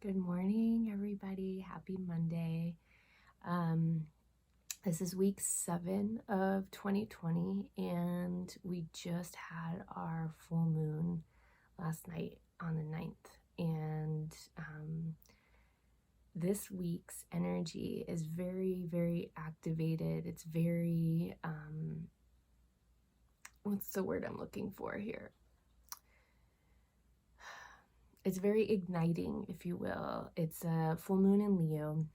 Good morning, everybody. Happy Monday. This is week 7 of 2020, and we just had our full moon last night on the 9th. And this week's energy is very, very activated. It's very, what's the word I'm looking for here? It's very igniting, if you will. It's a full moon in Leo,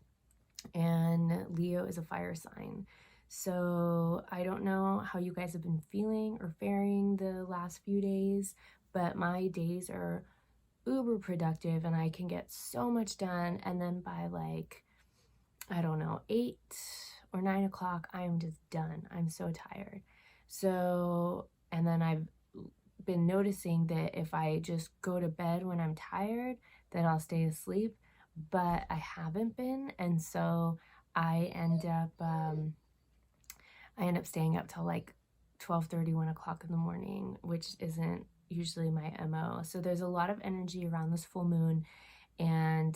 and Leo is a fire sign. So I don't know how you guys have been feeling or faring the last few days, but my days are uber productive and I can get so much done. And then by I don't know, 8 or 9 o'clock, I'm just done. I'm so tired. And then I've been noticing that if I just go to bed when I'm tired, that I'll stay asleep, but I haven't been, and so I end up staying up till 12:30, 1 o'clock in the morning, which isn't usually my MO. So there's a lot of energy around this full moon, and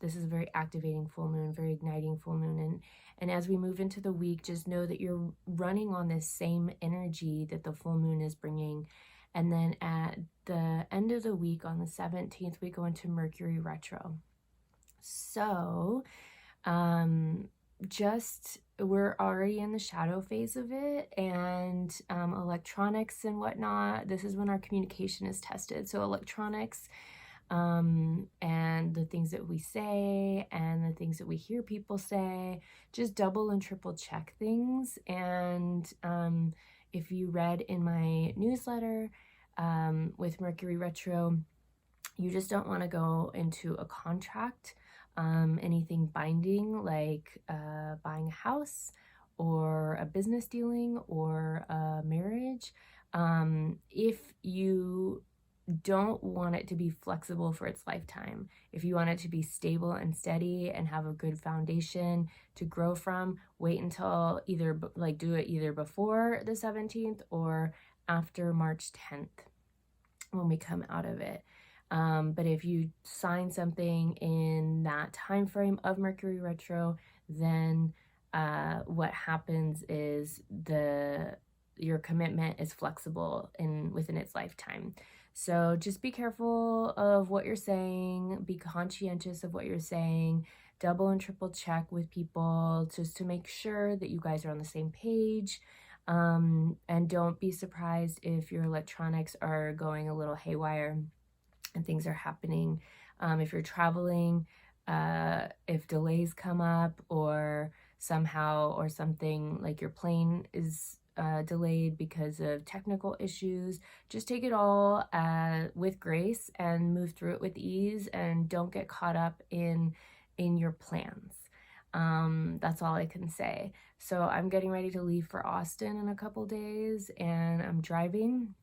this is a very activating full moon, very igniting full moon. And as we move into the week, just know that you're running on this same energy that the full moon is bringing. And then at the end of the week, on the 17th, we go into Mercury Retro. So we're already in the shadow phase of it, and electronics and whatnot, this is when our communication is tested. So electronics, and the things that we say and the things that we hear people say, just double and triple check things. And if you read in my newsletter with Mercury Retro, you just don't want to go into a contract, anything binding, like buying a house or a business dealing or a marriage, if you don't want it to be flexible for its lifetime. If you want it to be stable and steady and have a good foundation to grow from, wait until do it either before the 17th or after March 10th when we come out of it. But if you sign something in that time frame of Mercury Retro, then what happens is your commitment is flexible within its lifetime. So just be careful of what you're saying, be conscientious of what you're saying, double and triple check with people just to make sure that you guys are on the same page. And don't be surprised if your electronics are going a little haywire and things are happening. If you're traveling, if delays come up or somehow or something, like your plane is delayed because of technical issues, just take it all with grace and move through it with ease, and don't get caught up in your plans. That's all I can say. So I'm getting ready to leave for Austin in a couple days, and I'm taking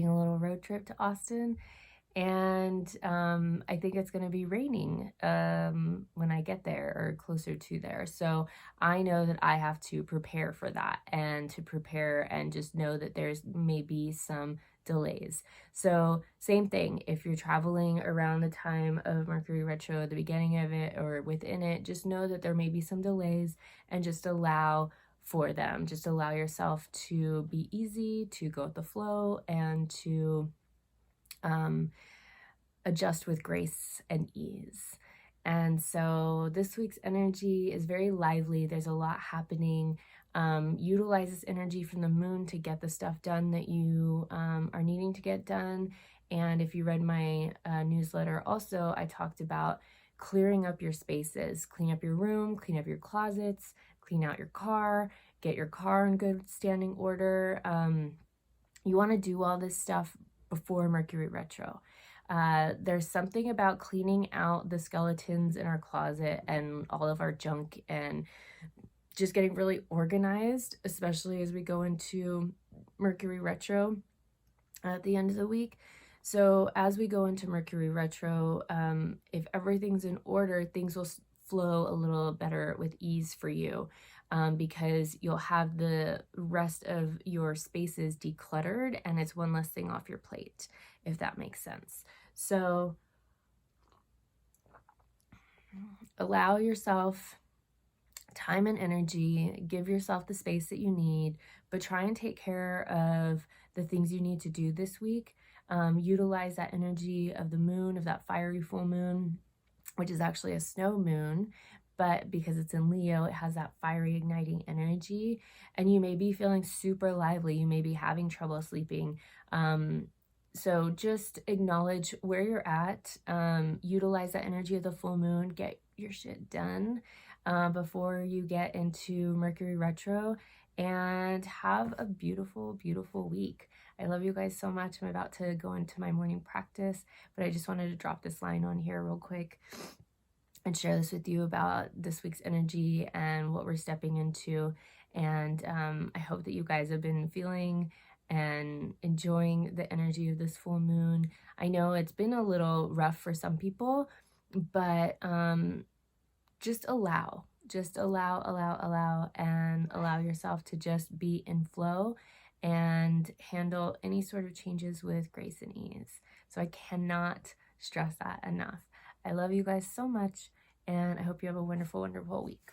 a little road trip to Austin. And I think it's going to be raining when I get there or closer to there. So I know that I have to prepare for that, and to prepare and just know that there's maybe some delays. So same thing, if you're traveling around the time of Mercury Retro, the beginning of it or within it, just know that there may be some delays, and just allow for them. Just allow yourself to be easy, to go with the flow, and to adjust with grace and ease. And so this week's energy is very lively. There's a lot happening. Utilize this energy from the moon to get the stuff done that you are needing to get done. And if you read my newsletter also, I talked about clearing up your spaces, clean up your room, clean up your closets, clean out your car, get your car in good standing order. You want to do all this stuff before Mercury Retro. There's something about cleaning out the skeletons in our closet and all of our junk, and just getting really organized, especially as we go into Mercury Retro at the end of the week. So as we go into Mercury Retro, if everything's in order, things will flow a little better with ease for you, because you'll have the rest of your spaces decluttered, and it's one less thing off your plate, if that makes sense. So allow yourself time and energy, give yourself the space that you need, but try and take care of the things you need to do this week. Utilize that energy of the moon, of that fiery full moon, which is actually a snow moon, but because it's in Leo, it has that fiery igniting energy. And you may be feeling super lively. You may be having trouble sleeping. So just acknowledge where you're at. Utilize that energy of the full moon. Get your shit done before you get into Mercury Retro, and have a beautiful, beautiful week. I love you guys so much. I'm about to go into my morning practice, but I just wanted to drop this line on here real quick and share this with you about this week's energy and what we're stepping into. And I hope that you guys have been feeling and enjoying the energy of this full moon. I know it's been a little rough for some people, but just allow, and allow yourself to just be in flow and handle any sort of changes with grace and ease. So I cannot stress that enough. I love you guys so much, and I hope you have a wonderful, wonderful week.